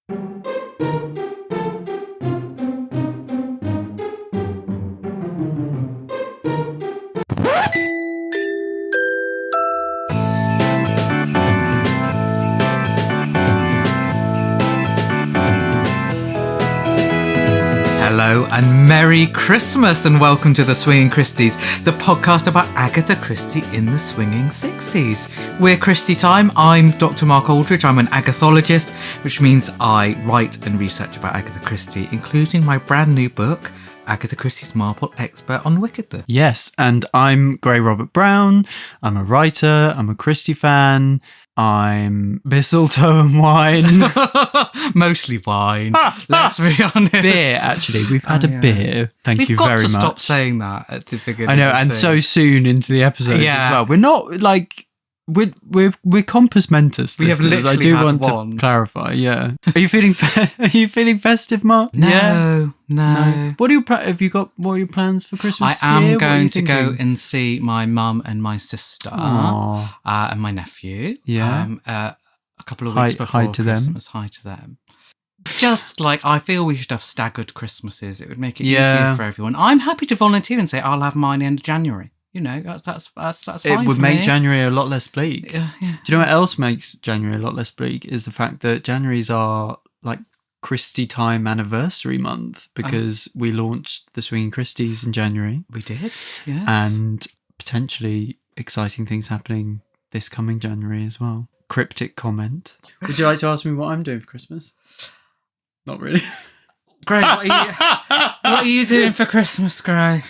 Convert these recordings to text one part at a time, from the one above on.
Hello and Merry Christmas and welcome to the Swinging Christies, the podcast about Agatha Christie in the swinging 60s. We're Christie Time. I'm Dr. Mark Aldridge. I'm an agathologist, which means I write and research about Agatha Christie, including my brand new book, Agatha Christie's Marple Expert on Wickedness. Yes, and I'm Gray Robert Brown. I'm a writer. I'm a Christie fan. I'm mistletoe and wine. Mostly wine. Let's be honest. Beer, actually. We've had a beer. Thank you very much. We've got to stop saying that at the beginning. I know, and so soon into the episode as well. We're not like... We're compass mentis. We have literally I do had want one. to clarify. Yeah. Are you feeling festive, Mark? No. What are your plans for Christmas? I am year? going to go and see my mum and my sister and my nephew. Yeah. A couple of weeks before Christmas. Hi to them. Just like I feel we should have staggered Christmases. It would make it easier for everyone. I'm happy to volunteer and say I'll have mine end of January. You know, that's fine. It would for make me. January a lot less bleak. Yeah. Do you know what else makes January a lot less bleak? Is the fact that January's our like Christie Time anniversary month because we launched the Swinging Christies in January. We did, yeah. And potentially exciting things happening this coming January as well. Cryptic comment. Would you like to ask me what I'm doing for Christmas? Not really. Gray, what are you doing for Christmas, Gray?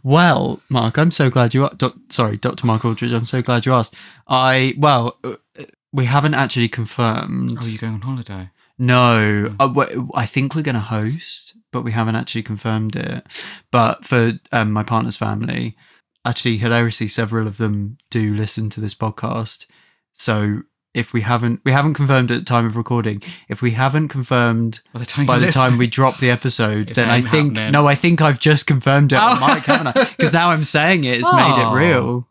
Well, Mark, I'm so glad you... Dr. Mark Aldridge, I'm so glad you asked. We haven't actually confirmed. Oh, are you going on holiday? No. I think we're going to host, but we haven't actually confirmed it. But for my partner's family, actually, hilariously, several of them do listen to this podcast. So... if we haven't confirmed at the time of recording, if we haven't confirmed by the time we drop the episode, then I think I've just confirmed it on mic, haven't I? Because now I'm saying it, it's made it real.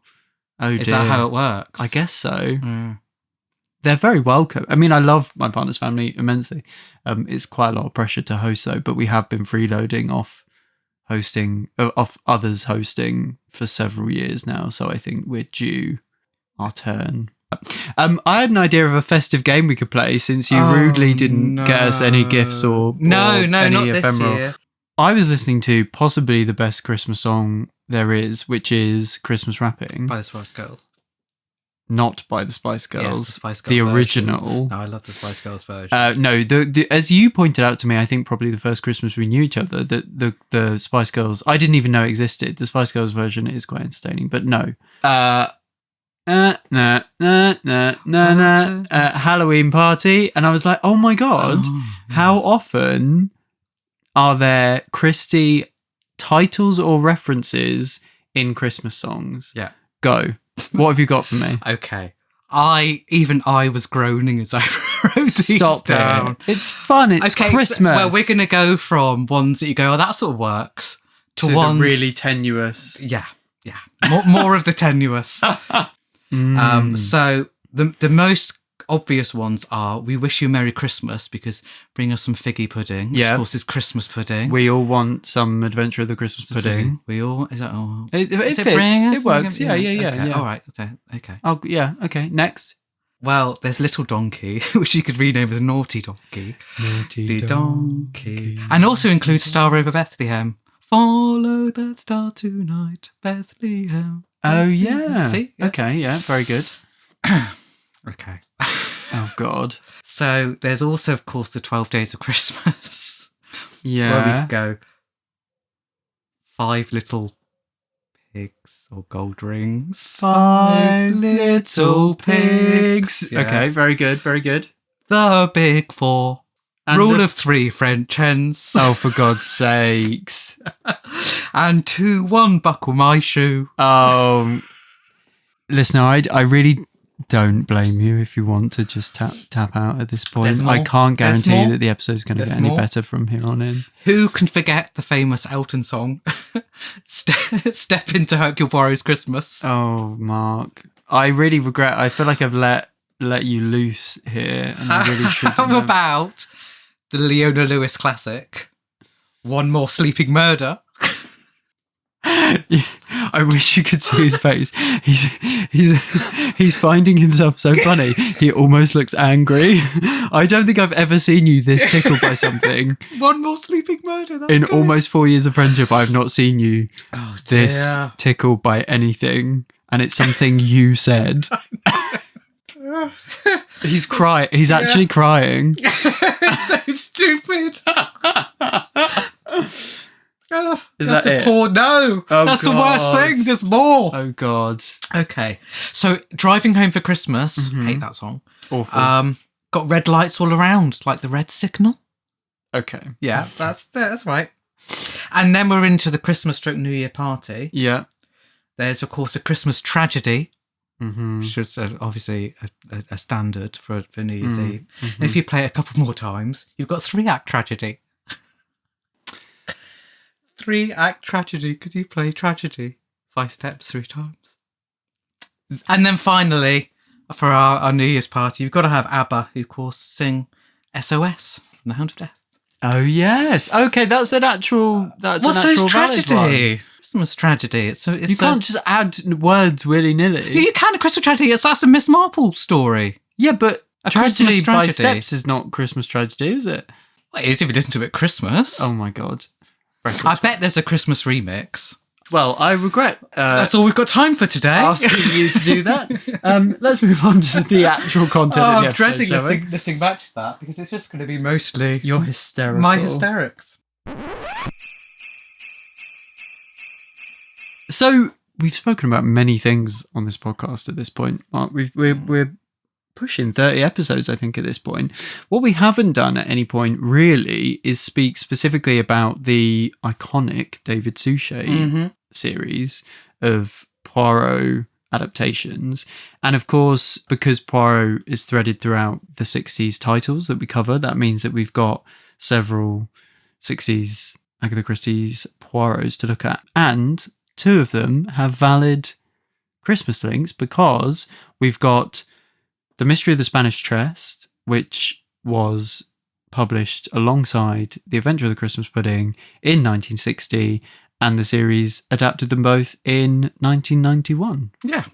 Oh dear. Is that how it works? I guess so. They're very welcome. I mean, I love my partner's family immensely. It's quite a lot of pressure to host though, but we have been freeloading off others hosting for several years now, so I think we're due our turn. I had an idea of a festive game we could play since you rudely didn't get us any gifts or any not ephemeral. this year. I was listening to possibly the best Christmas song there is, which is Christmas Wrapping. By the Spice Girls. Not by the Spice Girls. Yes, the Spice Girls the version. original. No, I love the Spice Girls version. No, as you pointed out to me, I think probably the first Christmas we knew each other, the Spice Girls, I didn't even know it existed. The Spice Girls version is quite entertaining, but no. Halloween party, and I was like, oh my god, how often are there Christie titles or references in Christmas songs? Yeah, go. What have you got for me? Okay, I was groaning as I wrote these down. It's fun. It's Christmas. Well, we're gonna go from ones that you go, oh, that sort of works, to ones the really tenuous. Yeah. More of the tenuous. So the most obvious ones are "We Wish You a Merry Christmas" because bring us some figgy pudding. Which of course is Christmas pudding. We all want some Adventure of the Christmas pudding. We all is that all? It fits. It works. Yeah. Okay. All right. Okay. Oh yeah. Okay. Next. Well, there's Little Donkey, which you could rename as Naughty Donkey. Naughty Donkey. And also includes Star Over Bethlehem. Follow that star tonight, Bethlehem. Oh, yeah. See? Yeah. Okay, yeah, very good. Okay. Oh, God. So there's also, of course, the 12 Days of Christmas. Yeah. Where we could go 5 little pigs or gold rings. 5 little pigs. Yes. Okay, very good, very good. The Big Four. And Rule of 3 French hens. Oh, for God's sakes. And 2, 1, buckle my shoe. Listener, I really don't blame you if you want to just tap out at this point. I can't guarantee that the episode's going to get any better from here on in. Who can forget the famous Elton song, Step into Hercule Poirot's Christmas? Oh, Mark. I really regret, I feel like I've let you loose here, and I really shouldn't How have. about the Leona Lewis classic, One More Sleeping Murder. I wish you could see his face. He's finding himself so funny. He almost looks angry. I don't think I've ever seen you this tickled by something. One More Sleeping Murder. That's In good. almost 4 years of friendship, I've not seen you this tickled by anything, and it's something you said. He's crying. He's actually crying. It's so stupid. Is that it? No, that's the worst thing. There's more. Oh God. Okay, so Driving Home for Christmas. Hate that song. Awful. Got red lights all around, like the red signal. Okay. Yeah, that's right. And then we're into the Christmas / New Year party. Yeah. There's of course a Christmas tragedy, Mm-hmm. which is obviously a standard for New Year's Eve. And if you play it a couple more times, you've got 3-act tragedy. 3-act tragedy because you play tragedy 5 steps 3 times. And then finally, for our New Year's party, you've got to have ABBA, who of course sing SOS from The Hound of Death. Oh yes. Okay, that's an actual. That's What's an actual those valid tragedy? one. Christmas tragedy. It's You can't just add words willy nilly. You can. A Christmas tragedy. That's a Miss Marple story. Yeah, but A tragedy Christmas by tragedy. steps is not Christmas tragedy, is it? Well, it is if you listen to it at Christmas. Oh my God. I bet there's a Christmas remix. Well, I regret That's all we've got time for today. asking you to do that. Let's move on to the actual content of the I'm episode, dreading shall we? listening back to that because it's just going to be mostly You're hysterical. my hysterics. So we've spoken about many things on this podcast at this point, Mark. We're pushing 30 episodes, I think, at this point. What we haven't done at any point really is speak specifically about the iconic David Suchet series of Poirot adaptations. And of course, because Poirot is threaded throughout the 60s titles that we cover, that means that we've got several 60s Agatha Christie's Poirots to look at. And 2 of them have valid Christmas links because we've got The Mystery of the Spanish Chest, which was published alongside The Adventure of the Christmas Pudding in 1960, and the series adapted them both in 1991. Yeah.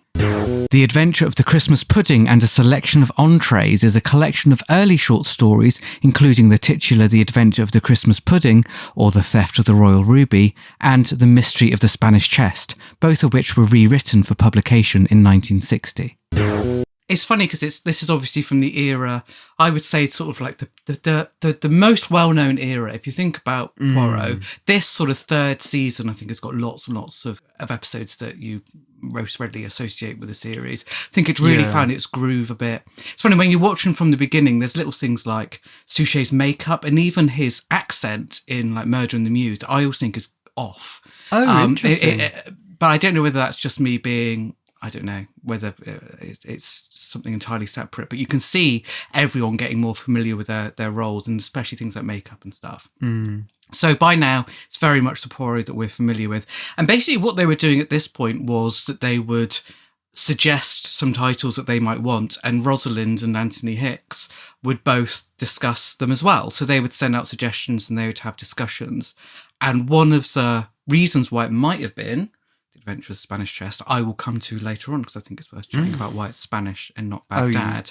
The Adventure of the Christmas Pudding and a Selection of Entrees is a collection of early short stories, including the titular The Adventure of the Christmas Pudding, or The Theft of the Royal Ruby, and The Mystery of the Spanish Chest, both of which were rewritten for publication in 1960. It's funny because this is obviously from the era, I would say, sort of like the most well-known era. If you think about Poirot, this sort of 3rd season, I think, has got lots and lots of episodes that you most readily associate with the series. I think it really found its groove a bit. It's funny, when you're watching from the beginning, there's little things like Suchet's makeup and even his accent in like Murder in the Muse, I always think is off. Oh, interesting. But I don't know whether that's just me being... I don't know whether it's something entirely separate, but you can see everyone getting more familiar with their roles, and especially things like makeup and stuff. So by now, it's very much the Poirot that we're familiar with. And basically what they were doing at this point was that they would suggest some titles that they might want, and Rosalind and Anthony Hicks would both discuss them as well. So they would send out suggestions and they would have discussions. And one of the reasons why it might have been Adventure of the Spanish Chest, I will come to later on because I think it's worth chatting about why it's Spanish and not Baghdad.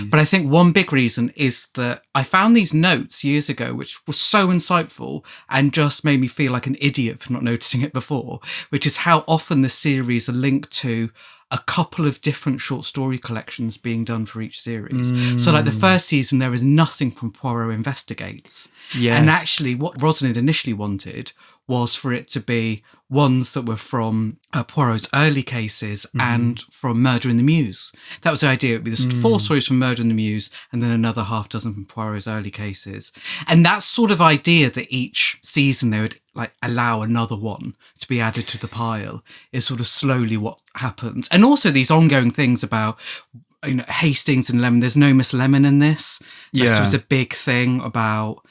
But I think one big reason is that I found these notes years ago which were so insightful and just made me feel like an idiot for not noticing it before, which is how often the series are linked to a couple of different short story collections being done for each series. So like the first season, there is nothing from Poirot Investigates. Yes. And actually what Rosalind initially wanted was for it to be ones that were from Poirot's early cases and from Murder in the Muse. That was the idea. It would be 4 stories from Murder in the Muse and then another half dozen from Poirot's early cases. And that sort of idea that each season they would like allow another one to be added to the pile is sort of slowly what happens. And also these ongoing things about, you know, Hastings and Lemon. There's no Miss Lemon in this. This was a big thing about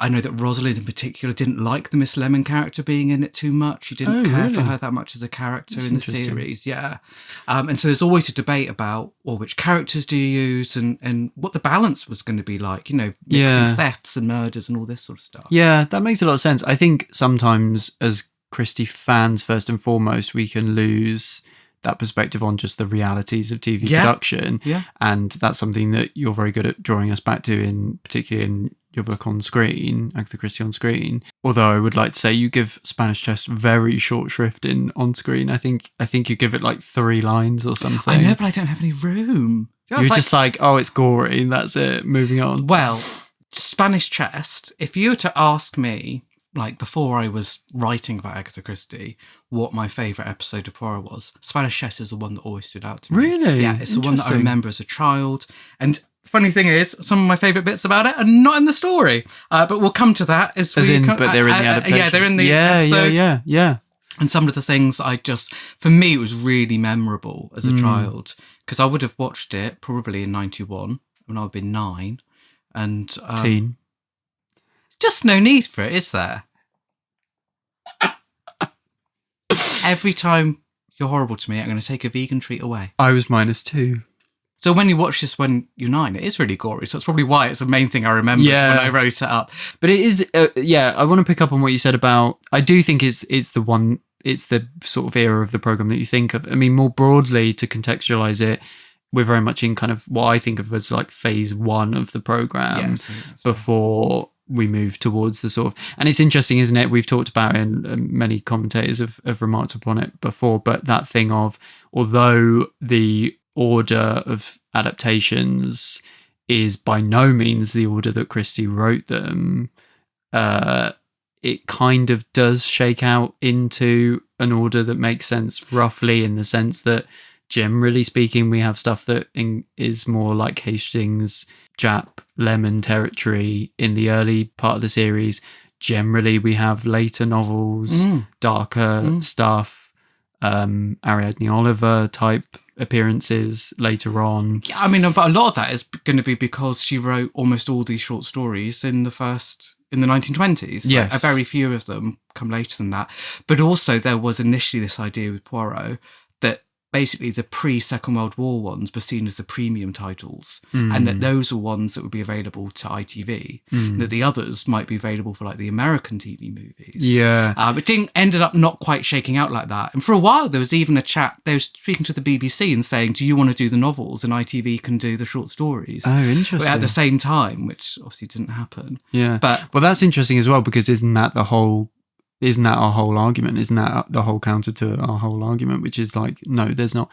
I know that Rosalind in particular didn't like the Miss Lemon character being in it too much. She didn't care for her that much as a character in the series. Yeah. And so there's always a debate about, well, which characters do you use and what the balance was going to be like, you know, mixing thefts and murders and all this sort of stuff. Yeah, that makes a lot of sense. I think sometimes as Christie fans, first and foremost, we can lose that perspective on just the realities of TV production. Yeah. And that's something that you're very good at drawing us back to, particularly in your book On Screen, Agatha Christie On Screen. Although I would like to say you give Spanish Chest very short shrift in On Screen. I think you give it like 3 lines or something. I know, but I don't have any room. You're just like, oh, it's gory, that's it, moving on. Well, Spanish Chest, if you were to ask me, like before I was writing about Agatha Christie, what my favourite episode of Poirot was, Spanish Chest is the one that always stood out to me. Really? Yeah, it's the one that I remember as a child. And funny thing is, some of my favourite bits about it are not in the story. But we'll come to that but they're in the adaptation. Yeah, they're in the episode. Yeah. And some of the things for me, it was really memorable as a child, because I would have watched it probably in 91 when I would have been 9. And teen. Just no need for it, is there? Every time you're horrible to me, I'm going to take a vegan treat away. I was -2. So when you watch this when you're 9, it is really gory. So that's probably why it's the main thing I remember when I wrote it up. But it is, I want to pick up on what you said about, I do think it's the sort of era of the programme that you think of. I mean, more broadly, to contextualise it, we're very much in kind of what I think of as like phase 1 of the programme before we move towards the sort of, and it's interesting, isn't it? We've talked about it, and many commentators have remarked upon it before, but that thing of, although the order of adaptations is by no means the order that Christie wrote them, it kind of does shake out into an order that makes sense roughly, in the sense that generally speaking we have stuff that is more like Hastings, Jap, Lemon territory in the early part of the series. Generally we have later novels, darker stuff, Ariadne Oliver type appearances later on. Yeah, I mean, but a lot of that is going to be because she wrote almost all these short stories in the 1920s. Yes. A very few of them come later than that. But also there was initially this idea with Poirot that basically the pre-Second World War ones were seen as the premium titles, and that those were ones that would be available to ITV, and that the others might be available for like the American TV movies. Yeah. It ended up not quite shaking out like that. And for a while there was even a chat, they were speaking to the BBC and saying, do you want to do the novels and ITV can do the short stories? Oh, interesting. At the same time, which obviously didn't happen. Yeah. Well, that's interesting as well, because isn't that our whole argument? Isn't that the whole counter to our whole argument, which is like, no, there's not,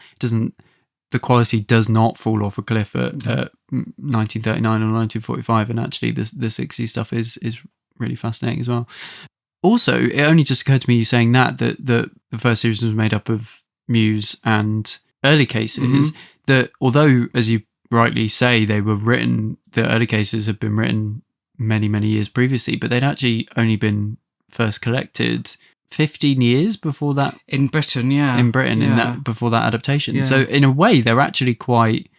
the quality does not fall off a cliff at 1939 or 1945, and actually the 60s stuff is really fascinating as well. Also, it only just occurred to me, you saying that the first series was made up of Muse and early cases, that although, as you rightly say, they were written, the early cases had been written many, many years previously, but they'd actually only been first collected 15 years before that in Britain, before that adaptation. So in a way they're actually quite,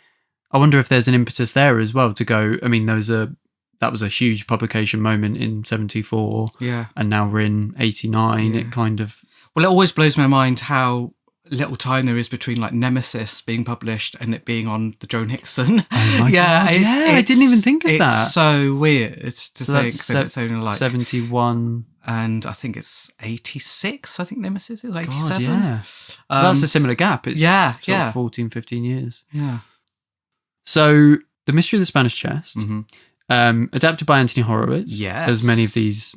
I wonder if there's an impetus there as well to go, I mean, that was a huge publication moment in 74, and now we're in 89. It kind of, well, it always blows my mind how little time there is between like Nemesis being published and it being on the Joan Hickson. Oh my God, I didn't even think of that. It's so weird to think that it's only like 71, and I think it's 86. I think Nemesis is 87. God, yeah. So that's a similar gap. It's sort of 14, 15 years. Yeah. So The Mystery of the Spanish Chest, adapted by Anthony Horowitz, as many of these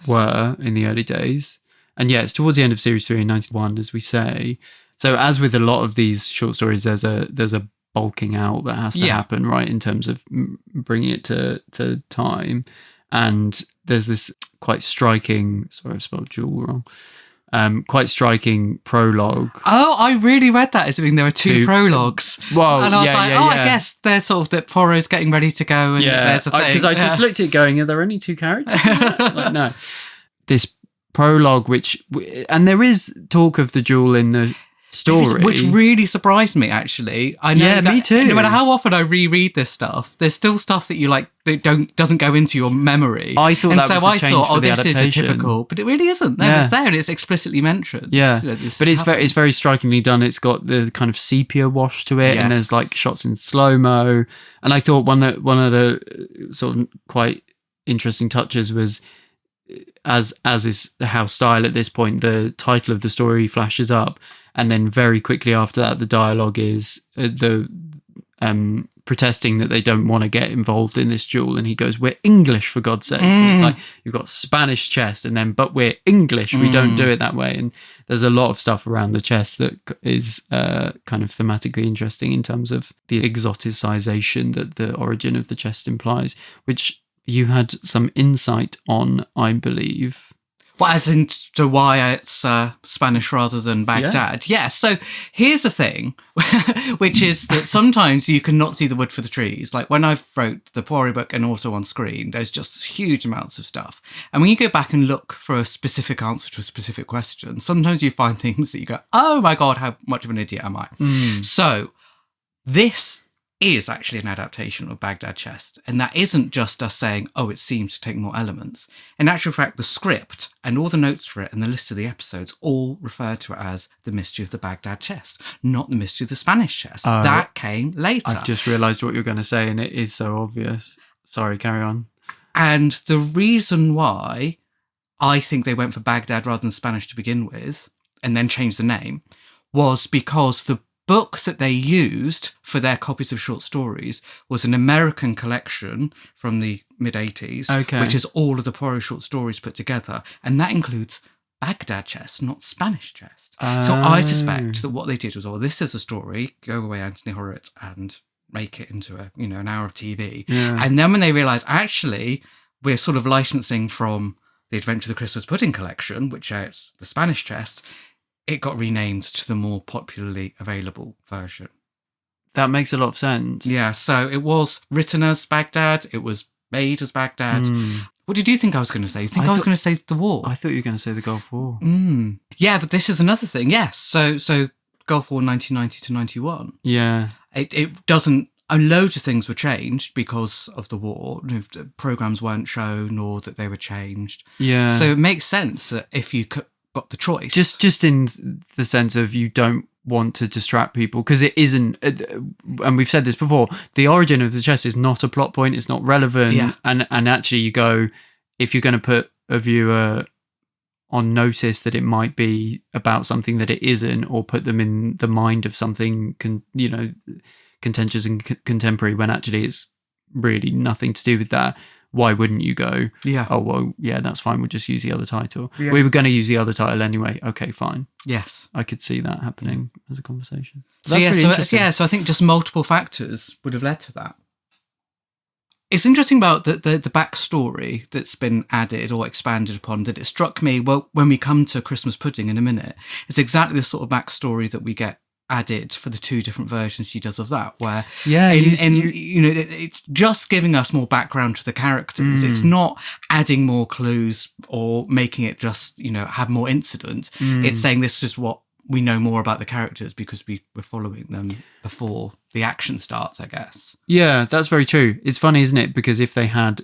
were in the early days. And it's towards the end of series 3 in 91, as we say. So as with a lot of these short stories, there's a bulking out that has to happen, right, in terms of bringing it to time. And there's this quite striking, sorry, I've spelled jewel wrong, quite striking prologue. Oh, I really read that as being there are two prologues. Well, and I was I guess they're sort of that Poirot's getting ready to go, and there's a thing. Because I just looked at it going, are there only 2 characters? Like, no. This prologue, and there is talk of the duel in the story. Which really surprised me, actually. I know Yeah, that me too. No matter how often I reread this stuff, there's still stuff that you like that doesn't go into your memory. I thought and that so was a I change thought, for the this is a adaptation. typical, but it really isn't. No, it's there and it's explicitly mentioned. Yeah, You know, but it's very strikingly done. It's got the kind of sepia wash to it, and there's like shots in slow-mo. And I thought one of the sort of quite interesting touches was, as is the house style at this point, the title of the story flashes up, and then very quickly after that, the dialogue is the protesting that they don't want to get involved in this duel, and he goes, "We're English, for God's sake." So it's like you've got Spanish chest, and then but we're English, we don't do it that way. And there's a lot of stuff around the chest that is kind of thematically interesting in terms of the exoticization that the origin of the chest implies, which you had some insight on, I believe. Well, as into why it's Spanish rather than Baghdad. Yeah. So here's the thing, which is that sometimes you cannot see the wood for the trees. Like when I wrote the Poirot book and also on screen, there's just huge amounts of stuff. And when you go back and look for a specific answer to a specific question, sometimes you find things that you go, oh my God, how much of an idiot am I? So this is actually an adaptation of Baghdad Chest. And that isn't just us saying, oh, it seems to take more elements. In actual fact, the script and all the notes for it and the list of the episodes all refer to it as The Mystery of the Baghdad Chest, not The Mystery of the Spanish Chest. That came later. I've just realised what you're going to say, and it is so obvious. Sorry, carry on. And the reason why I think they went for Baghdad rather than Spanish to begin with, and then changed the name, was because the books that they used for their copies of short stories was an American collection from the mid-80s, which is all of the Poirot short stories put together. And that includes Baghdad Chest, not Spanish Chest. So I suspect that what they did was, this is a story, go away Anthony Horowitz and make it into an hour of TV. Yeah. And then when they realised, actually, we're sort of licensing from the Adventure of the Christmas Pudding collection, which is the Spanish Chest, it got renamed to the more popularly available version. That makes a lot of sense. Yeah, so it was written as Baghdad, it was made as Baghdad. What did you think I was going to say? You think I was going to say the war? I thought you were going to say the Gulf War. Yeah, but this is another thing. Yes, so Gulf War 1990 to 91. Yeah. It doesn't... And loads of things were changed because of the war. Programs weren't shown or that they were changed. Yeah. So it makes sense that if you got the choice. Just in the sense of you don't want to distract people, because it isn't, and we've said this before, the origin of the chest is not a plot point, it's not relevant, and actually you go, if you're going to put a viewer on notice that it might be about something that it isn't, or put them in the mind of something contentious and contemporary when actually it's really nothing to do with that, why wouldn't you go, oh, well, yeah, that's fine, we'll just use the other title. Yeah. We were going to use the other title anyway. Okay, fine. Yes. I could see that happening as a conversation. So I think just multiple factors would have led to that. It's interesting about the backstory that's been added or expanded upon, that it struck me, well, when we come to Christmas Pudding in a minute, it's exactly the sort of backstory that we get added for the two different versions she does of that, where it's just giving us more background to the characters. It's not adding more clues or making it just have more incident. It's saying this is what we know more about the characters because we were following them before the action starts, I guess. Yeah, that's very true. It's funny, isn't it? Because if they had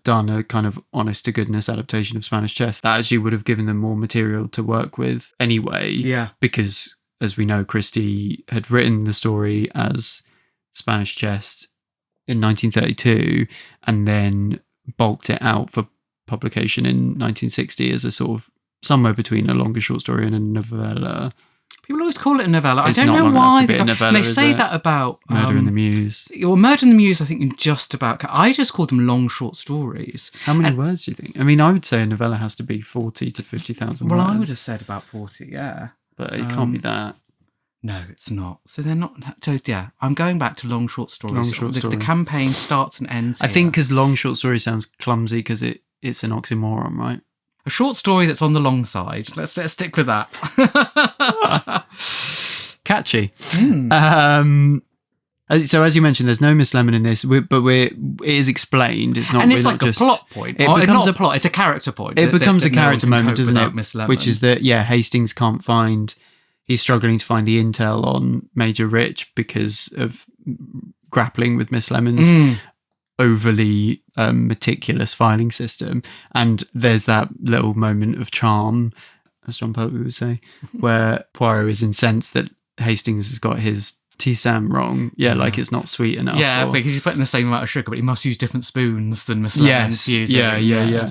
done a kind of honest to goodness adaptation of Spanish Chest, that actually would have given them more material to work with anyway. Yeah, because as we know, Christie had written the story as Spanish Chest in 1932 and then bulked it out for publication in 1960 as a sort of somewhere between a longer short story and a novella. People always call it a novella. I don't know why. They say that about Murder in the Muse. Well, Murder in the Muse, I think, in just about... I just call them long short stories. How many words do you think? I mean, I would say a novella has to be 40 to 50,000 words. Well, I would have said about 40, yeah. But it can't be that. No, it's not. So they're not... So, yeah, I'm going back to long short stories. The campaign starts and ends here. I think because long short story sounds clumsy because it's an oxymoron, right? A short story that's on the long side. Let's stick with that. Catchy. So as you mentioned, there's no Miss Lemon in this, but it is explained. It's not, and it's like a plot point. It becomes a plot. It's a character point. It becomes a character moment, doesn't it? Which is that Hastings can't find he's struggling to find the intel on Major Rich because of grappling with Miss Lemon's overly meticulous filing system. And there's that little moment of charm, as John Pertwee would say, where Poirot is incensed that Hastings has got his tisane wrong. Like it's not sweet enough. Yeah, because he's putting the same amount of sugar, but he must use different spoons than Miss Lemon's using. Yeah.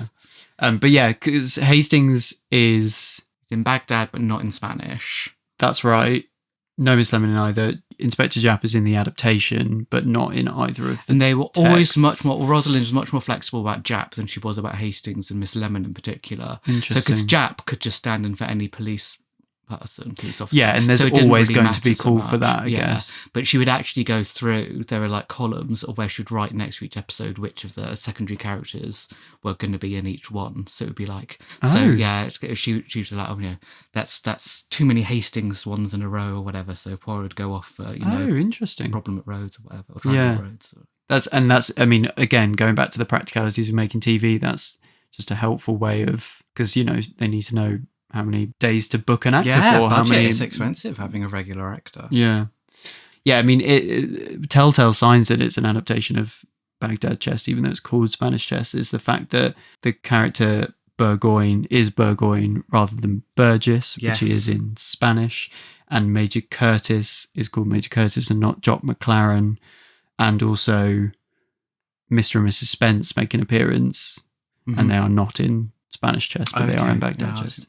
But yeah, because Hastings is in Baghdad, but not in Spanish. That's right. No Miss Lemon in either. Inspector Japp is in the adaptation, but not in either of the And they were texts. always much more... Rosalind was much more flexible about Japp than she was about Hastings and Miss Lemon in particular. Interesting. So because Japp could just stand in for any police officer. Yeah, and there's so it didn't always really going to be matter so call for much. that, I guess. But she would actually go through, there are like columns of where she would write next to each episode which of the secondary characters were going to be in each one. So it would be like, she would be like, oh, that's too many Hastings ones in a row or whatever. So Poirot would go off for, interesting. Problem at Rhodes or whatever, or Triangle Roads. That's, I mean, again, going back to the practicalities of making TV, that's just a helpful way of, because, they need to know how many days to book an actor for. How many? It's expensive having a regular actor. Yeah. I mean, telltale signs that it's an adaptation of Baghdad Chest, even though it's called Spanish Chest, is the fact that the character Burgoyne is Burgoyne rather than Burgess, which he is in Spanish, and Major Curtis is called Major Curtis and not Jock McLaren, and also Mr. and Mrs. Spence make an appearance, and they are not in Spanish Chest, but they are in Baghdad Chest.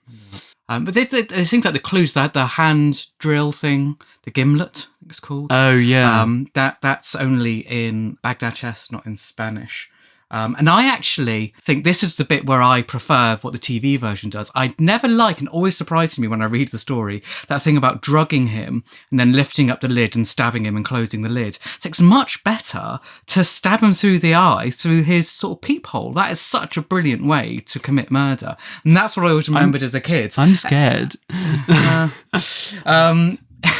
But there's things like the clues, that the hand drill thing, the gimlet, I think it's called. Oh, yeah. That's only in Baghdad Chest, not in Spanish. And I actually think this is the bit where I prefer what the TV version does. I never like, and always surprises me when I read the story, that thing about drugging him and then lifting up the lid and stabbing him and closing the lid. So it's much better to stab him through the eye, through his sort of peephole. That is such a brilliant way to commit murder. And that's what I always remembered as a kid. I'm scared.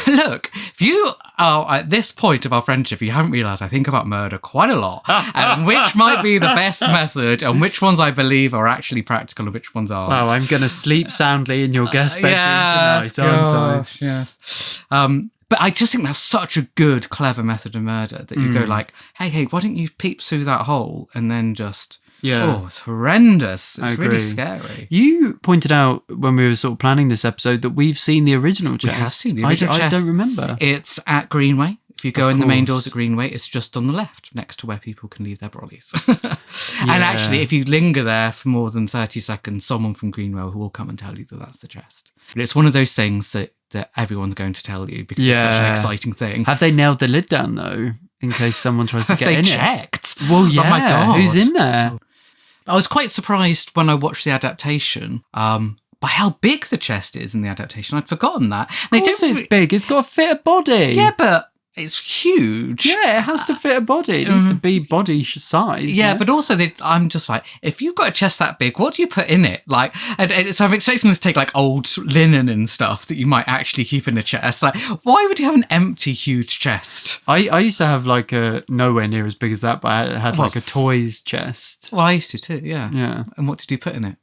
Look, if you are at this point of our friendship, you haven't realised I think about murder quite a lot, and which might be the best method, and which ones I believe are actually practical and which ones aren't. Wow, I'm going to sleep soundly in your guest bedroom tonight, aren't I? Yes. But I just think that's such a good, clever method of murder that you go like, hey, why don't you peep through that hole and then just... Yeah. Oh, it's horrendous. It's agree. really scary. You pointed out when we were sort of planning this episode that we've seen the original chest. We have seen the original chest. I don't remember. It's at Greenway. If you go in the main doors at Greenway, it's just on the left, next to where people can leave their brollies. And actually, if you linger there for more than 30 seconds, someone from Greenway will come and tell you that that's the chest. But it's one of those things that everyone's going to tell you because it's such an exciting thing. Have they nailed the lid down, though, in case someone tries to get in checked? Well, yeah. Oh, my God. Who's in there? I was quite surprised when I watched the adaptation by how big the chest is in the adaptation. I'd forgotten that. Of course it's big. It's got to fit a body. Yeah, but it's huge. Yeah, it has to fit a body. It needs to be body size. Yeah, but also I'm just like, if you've got a chest that big, what do you put in it? Like, and so I'm expecting them to take like old linen and stuff that you might actually keep in a chest. Like, why would you have an empty, huge chest? I used to have like a nowhere near as big as that, but I had like a toys chest. Well, I used to too, yeah. Yeah. And what did you put in it?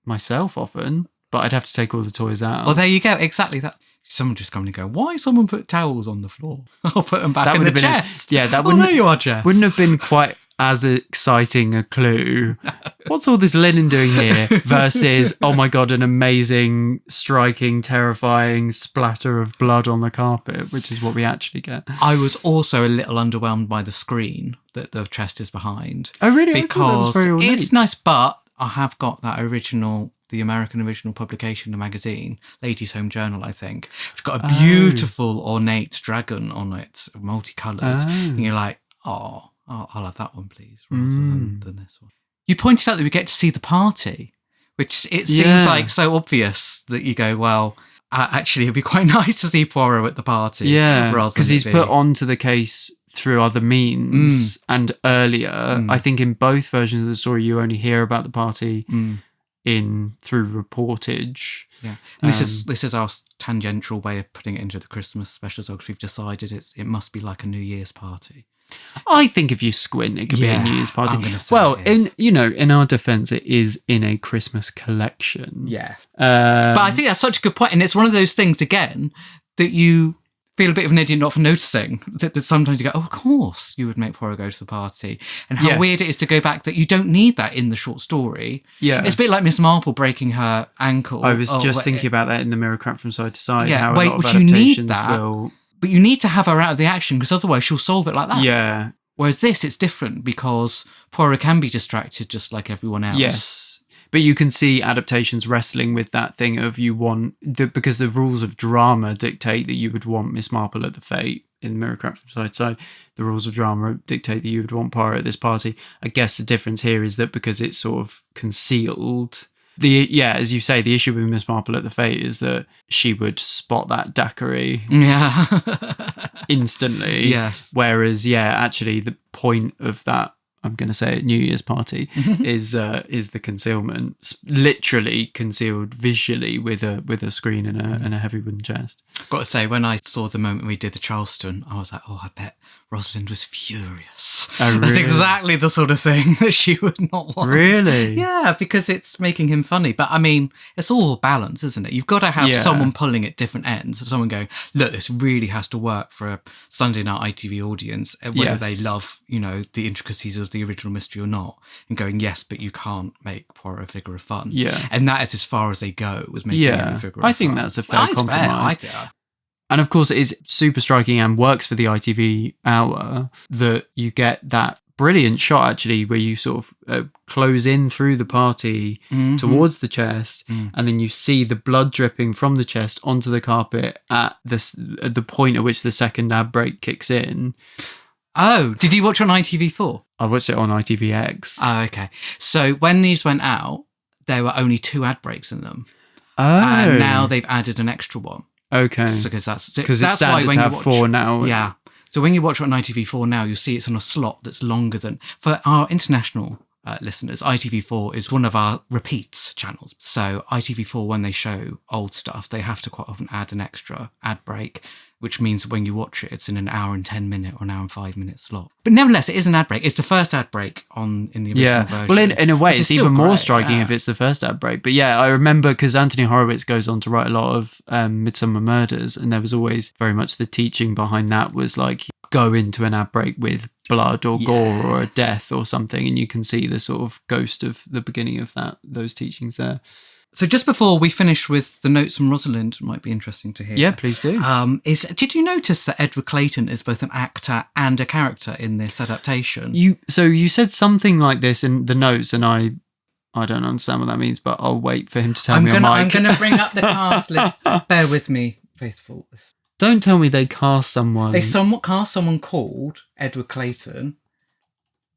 Myself often, but I'd have to take all the toys out. Well, there you go. Exactly that. Someone just come and go, why someone put towels on the floor? I'll put them back in the chest. That there you are, Jeff. Wouldn't have been quite as exciting a clue. No. What's all this linen doing here? Versus, oh my God, an amazing, striking, terrifying splatter of blood on the carpet, which is what we actually get. I was also a little underwhelmed by the screen that the chest is behind. Oh, really? Because that was very it's nice, but I have got that the American original publication, the magazine, Ladies' Home Journal, I think. It's got a beautiful ornate dragon on it, multicoloured. And you're like, I'll have that one, please, rather than this one. You pointed out that we get to see the party, which it seems like so obvious that you go, well, actually, it'd be quite nice to see Poirot at the party. Yeah, because he's put onto the case through other means. And earlier, I think in both versions of the story, you only hear about the party through reportage. Yeah, and this is our tangential way of putting it into the Christmas specials. Because we've decided it must be like a New Year's party. I think if you squint, it could be a New Year's party. I'm gonna say Well, it is. in our defence, it is in a Christmas collection. Yes. But I think that's such a good point. And it's one of those things, again, that you feel a bit of an idiot not for noticing. That sometimes you go, oh, of course you would make Poirot go to the party. And how weird it is to go back that you don't need that in the short story. Yeah. It's a bit like Miss Marple breaking her ankle. I was just thinking about that in The Mirror Cracked from Side to Side. Yeah, how a lot of which you need adaptations that. will... But you need to have her out of the action because otherwise she'll solve it like that. Yeah. Whereas this, it's different because Poirot can be distracted just like everyone else. Yes. But you can see adaptations wrestling with that thing of because the rules of drama dictate that you would want Miss Marple at the fete in Mirror Cracked from Side to Side. The rules of drama dictate that you would want Poirot at this party. I guess the difference here is that because it's sort of concealed... as you say, the issue with Miss Marple at the fete is that she would spot that daiquiri instantly. Yes. Whereas, actually, the point of that, I'm going to say it, New Year's party is the concealment, literally concealed visually with a screen and a heavy wooden chest. I've got to say, when I saw the moment we did the Charleston, I was like, oh, I bet Rosalind was furious. Oh, really? That's exactly the sort of thing that she would not want. Really? Yeah, because it's making him funny. But I mean, it's all balance, isn't it? You've got to have someone pulling at different ends. Someone going, look, this really has to work for a Sunday night ITV audience, whether they love, the intricacies of the original mystery or not, and going, yes, but you can't make Poirot a figure of fun. Yeah. And that is as far as they go, was making him a figure of fun. I think that's a fair compromise. Fair. And of course, it is super striking and works for the ITV hour that you get that brilliant shot, actually, where you sort of close in through the party towards the chest, and then you see the blood dripping from the chest onto the carpet at the point at which the second ad break kicks in. Oh, did you watch it on ITV4? I watched it on ITVX. Oh, okay. So when these went out, there were only 2 ad breaks in them. Oh. And now they've added an extra one. Okay. Because that's it's standard to have 4 now. Yeah. So when you watch it on ITV4 now, you'll see it's on a slot that's longer than... For our international listeners, ITV4 is one of our repeats channels. So ITV4, when they show old stuff, they have to quite often add an extra ad break, which means when you watch it, it's in an hour and 10 minute or an hour and 5 minute slot. But nevertheless, it is an ad break. It's the first ad break in the original version. Well, in a way, it's even more striking yeah. if it's the first ad break. But yeah, I remember because Anthony Horowitz goes on to write a lot of Midsummer Murders, and there was always very much the teaching behind that was like, go into an ad break with blood or gore or a death or something, and you can see the sort of ghost of the beginning of those teachings there. So just before we finish with the notes from Rosalind, it might be interesting to hear. Yeah, please do. Did you notice that Edward Clayton is both an actor and a character in this adaptation? So you said something like this in the notes, and I don't understand what that means, but I'll wait for him to tell me on mic. I'm going to bring up the cast list. Bear with me, faithful. Don't tell me they cast someone. They cast someone called Edward Clayton.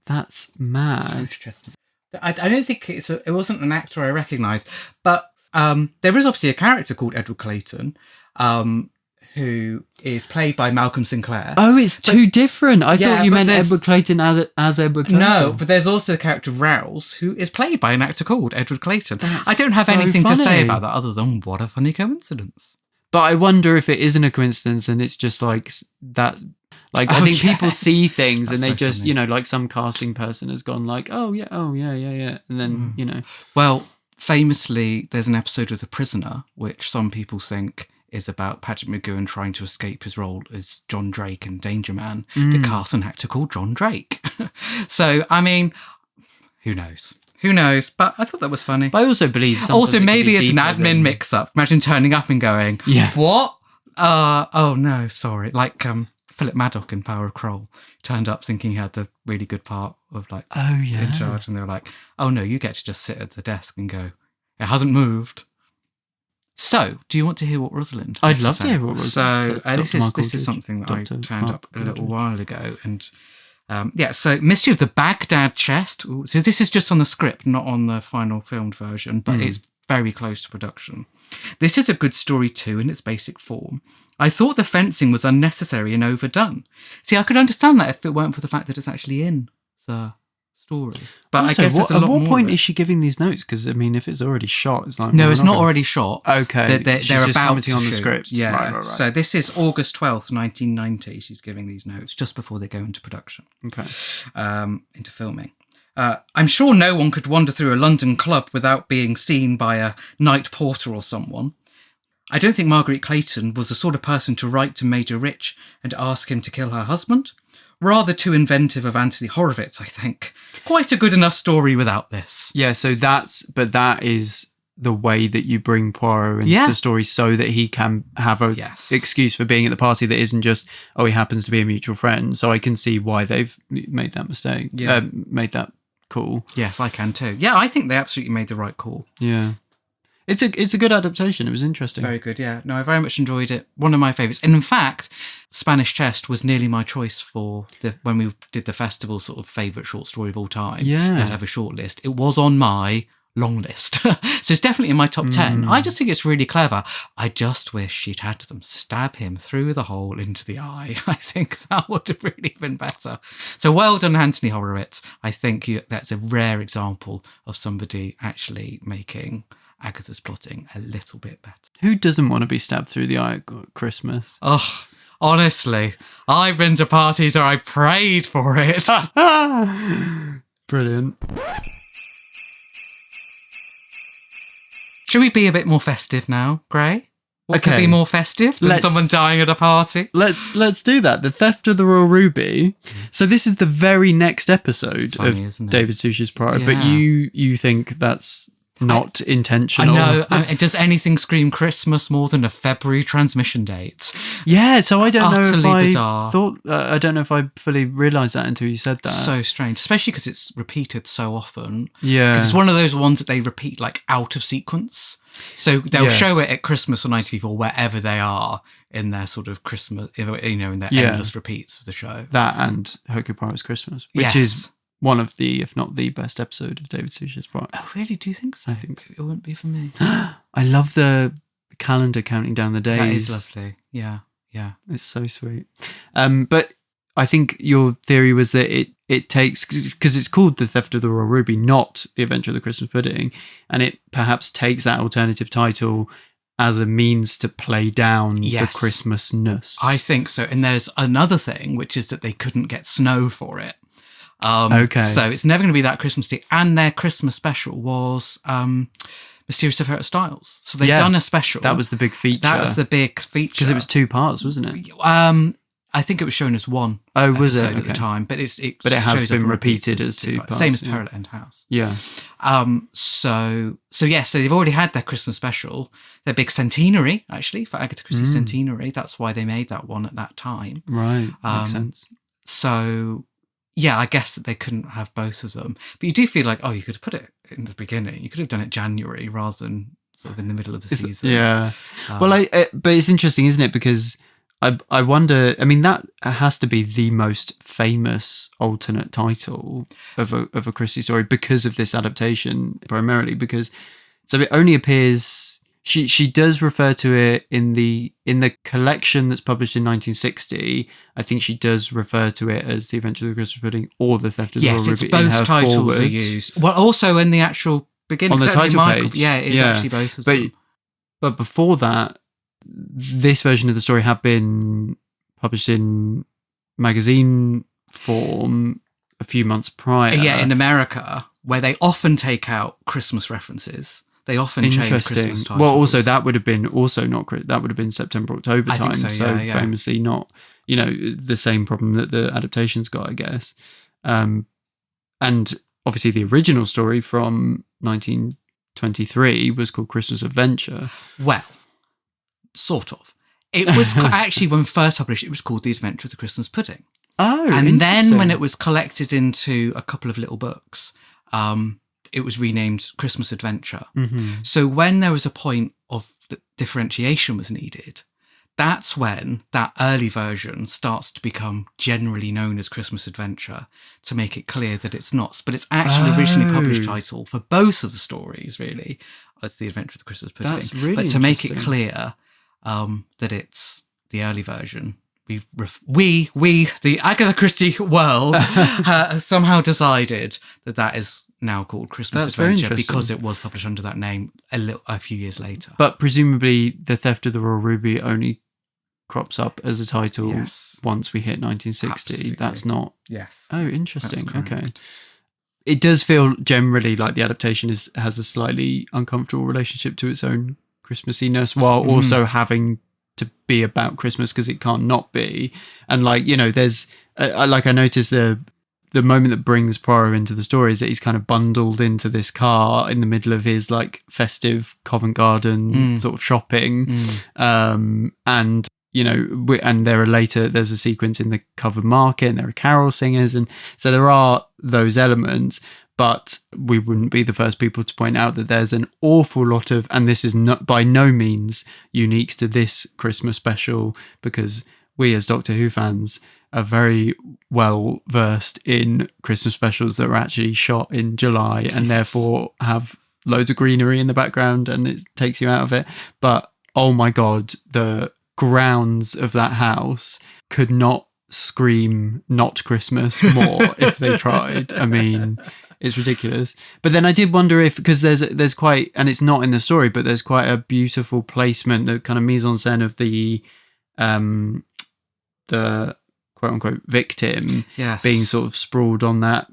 That's mad. I don't think it wasn't an actor I recognised, but there is obviously a character called Edward Clayton, who is played by Malcolm Sinclair. Oh, it's too different. I thought you meant Edward Clayton as Edward Clayton. No, but there's also a character Rouse who is played by an actor called Edward Clayton. I don't have anything to say about that other than what a funny coincidence. But I wonder if it isn't a coincidence and it's just like that. Like, I think people see things and they just, funny. Like some casting person has gone like, oh yeah. And then, Well, famously, there's an episode of The Prisoner, which some people think is about Patrick McGoohan trying to escape his role as John Drake in Danger Man, that casts an actor called John Drake. So, I mean, who knows? Who knows? But I thought that was funny. But I also believe also maybe it's an admin mix-up. Imagine turning up and going, what? Oh no, sorry. Like Philip Maddock in Power of Kroll turned up thinking he had the really good part of like in charge, and they were like, oh no, you get to just sit at the desk and go, it hasn't moved. So, do you want to hear what Rosalind? I'd love to hear what Rosalind. So this is something that I turned up a little while ago, and so Mystery of the Baghdad Chest. So this is just on the script, not on the final filmed version, but it's very close to production. This is a good story too in its basic form. I thought the fencing was unnecessary and overdone. See, I could understand that if it weren't for the fact that it's actually in the story. But Also, I guess there's a lot at what more point of it. is she giving these notes? Because, I mean, if it's already shot, it's like... No, well, it's we're not gonna- already shot. Okay. They're She's about just commenting to on the shoot. script. Yeah. Right. So this is August 12th, 1990. She's giving these notes just before they go into production. Okay. Into filming. I'm sure no one could wander through a London club without being seen by a night porter or someone. I don't think Margaret Clayton was the sort of person to write to Major Rich and ask him to kill her husband. Rather too inventive of Anthony Horowitz, I think. Quite a good enough story without this. Yeah, so that is the way that you bring Poirot into the story so that he can have a excuse for being at the party that isn't just, oh, he happens to be a mutual friend. So I can see why they've made that mistake. Yeah. Made that call. Yes, I can too. Yeah, I think they absolutely made the right call. Yeah. It's a good adaptation. It was interesting. Very good, yeah. No, I very much enjoyed it. One of my favourites. And in fact, Spanish Chest was nearly my choice for when we did the festival sort of favourite short story of all time. Yeah. I'd have a short list. It was on my long list. So it's definitely in my top 10. I just think it's really clever. I just wish she'd had them stab him through the hole into the eye. I think that would have really been better. So well done, Anthony Horowitz. I think that's a rare example of somebody actually making Agatha's plotting a little bit better. Who doesn't want to be stabbed through the eye at Christmas? Oh, honestly, I've been to parties where I prayed for it. Brilliant. Should we be a bit more festive now, Gray? What could be more festive than someone dying at a party? Let's do that. The Theft of the Royal Ruby. So this is the very next episode of David Suchet's Poirot, but you think that's not intentional. I know. Does anything scream Christmas more than a February transmission date? Yeah, so I don't know if bizarre. I thought... I don't know if I fully realised that until you said that. So strange, especially because it's repeated so often. Yeah. Because it's one of those ones that they repeat like out of sequence. So they'll show it at Christmas or 94, wherever they are in their sort of Christmas, in their endless repeats of the show. That and Hercule Poirot's Christmas, which is one of the, if not the best episode of David Suchet's Poirot. Oh, really? Do you think so? I think so. It wouldn't be for me. I love the calendar counting down the days. That is lovely. Yeah. It's so sweet. But I think your theory was that it takes, because it's called The Theft of the Royal Ruby, not The Adventure of the Christmas Pudding, and it perhaps takes that alternative title as a means to play down the Christmasness. I think so. And there's another thing, which is that they couldn't get snow for it. Okay. So it's never going to be that Christmassy. And their Christmas special was Mysterious Affair at Styles. So they've done a special. That was the big feature. Because it was 2 parts, wasn't it? I think it was shown as one. Oh, was it? At the time, but it has been repeated as 2 parts. Same as Pearl End House. Yeah. So they've already had their Christmas special, their big centenary actually for Agatha Christie's centenary. That's why they made that one at that time. Right. Makes sense. So yeah, I guess that they couldn't have both of them, but you do feel like, oh, you could have put it in the beginning. You could have done it January rather than sort of in the middle of the season. Yeah. Well, but it's interesting, isn't it? Because I wonder, I mean, that has to be the most famous alternate title of a Christie story because of this adaptation, primarily because, so it only appears, she does refer to it in the collection that's published in 1960. I think she does refer to it as The Adventure of the Christmas Pudding or The Theft of the Royal Ruby. Yes, it's both titles are used. Well, also in the actual beginning. On the title page. Yeah, it's actually both of them. But before that, this version of the story had been published in magazine form a few months prior. Yeah, in America, where they often take out Christmas references. They often change Christmas titles. Well, also that would have been that would have been September, October time. I think so, yeah. Famously not, the same problem that the adaptations got, I guess. And obviously the original story from 1923 was called Christmas Adventure. Well, sort of. It was actually, when first published, it was called The Adventure of the Christmas Pudding. Oh, and then when it was collected into a couple of little books, it was renamed Christmas Adventure. Mm-hmm. So when there was a point of differentiation was needed, that's when that early version starts to become generally known as Christmas Adventure, to make it clear that it's not. But it's actually originally published title for both of the stories, really, as The Adventure of the Christmas Pudding. That's really But to make it clear that it's the early version the Agatha Christie world somehow decided that is now called Christmas Adventure because it was published under that name a few years later. But presumably the Theft of the Royal Ruby only crops up as a title once we hit 1960. Absolutely. That's not... Yes. Oh, interesting. Okay. It does feel generally like the adaptation has a slightly uncomfortable relationship to its own Christmassiness while also having to be about Christmas because it can't not be. And like, you know, there's I noticed the moment that brings Poirot into the story is that he's kind of bundled into this car in the middle of his like festive Covent Garden sort of shopping. And, you know, and there's a sequence in the covered market and there are carol singers. And so there are those elements. But we wouldn't be the first people to point out that there's an awful lot of, and this is not by no means unique to this Christmas special, because we as Doctor Who fans are very well versed in Christmas specials that were actually shot in July and therefore have loads of greenery in the background and it takes you out of it. But oh my God, the grounds of that house could not scream not Christmas more if they tried. I mean... It's ridiculous. But then I did wonder if, because there's quite, and it's not in the story, but there's quite a beautiful placement, the kind of mise en scène of the quote unquote victim being sort of sprawled on that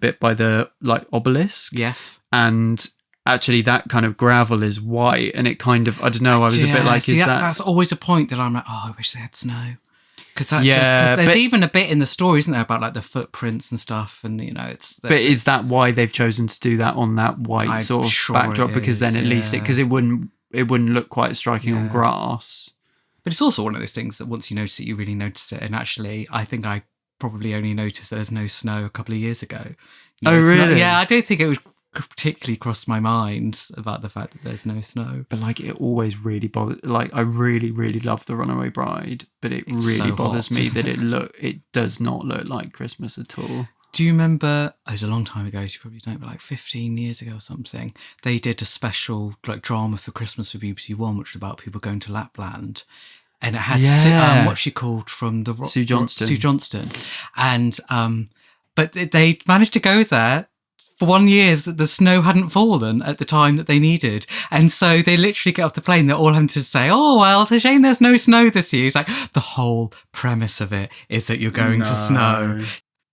bit by the like obelisk. Yes. And actually that kind of gravel is white and it kind of, I don't know, I was a bit like, that's always a point that I'm like, oh, I wish they had snow. Because there's even a bit in the story, isn't there, about like the footprints and stuff, and you know, but is that why they've chosen to do that on that white sort of backdrop? Because then at least because it wouldn't look quite as striking on grass. But it's also one of those things that once you notice it, you really notice it. And actually, I think I probably only noticed there's no snow a couple of years ago. You know, really? I don't think it would particularly crossed my mind about the fact that there's no snow. But like it always really bothers, like I really, really love The Runaway Bride, but it's really bothers me that it does not look like Christmas at all. Do you remember, it was a long time ago, you probably don't, but like 15 years ago or something, they did a special like drama for Christmas for BBC One, which was about people going to Lapland. And it had what she called from the Sue Johnston. And but they managed to go there for 1 year. The snow hadn't fallen at the time that they needed. And so they literally get off the plane. They're all having to say, oh, well, it's a shame there's no snow this year. It's like the whole premise of it is that you're going to snow.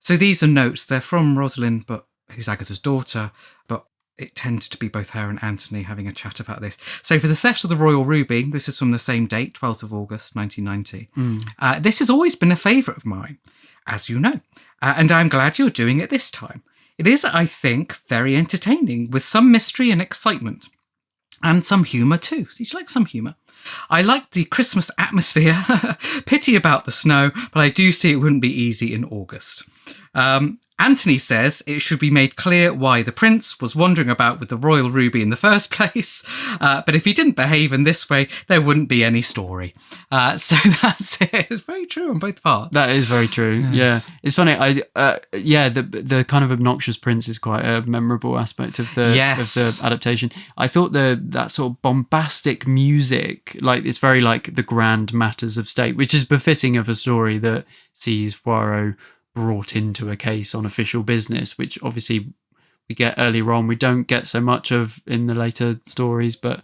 So these are notes. They're from Rosalind, who's Agatha's daughter, but it tended to be both her and Anthony having a chat about this. So for the theft of the Royal Ruby, this is from the same date, 12th of August, 1990. This has always been a favourite of mine, as you know, and I'm glad you're doing it this time. It is, I think, very entertaining, with some mystery and excitement, and some humour too. So you like some humour. I like the Christmas atmosphere. Pity about the snow, but I do see it wouldn't be easy in August. Anthony says it should be made clear why the prince was wandering about with the Royal Ruby in the first place. But if he didn't behave in this way, there wouldn't be any story. So that's it. It's very true on both parts. That is very true. Yes. Yeah. It's funny. The kind of obnoxious prince is quite a memorable aspect of the adaptation. I thought that sort of bombastic music, like it's very like the grand matters of state, which is befitting of a story that sees Poirot brought into a case on official business, which obviously we get earlier on. We don't get so much of in the later stories, but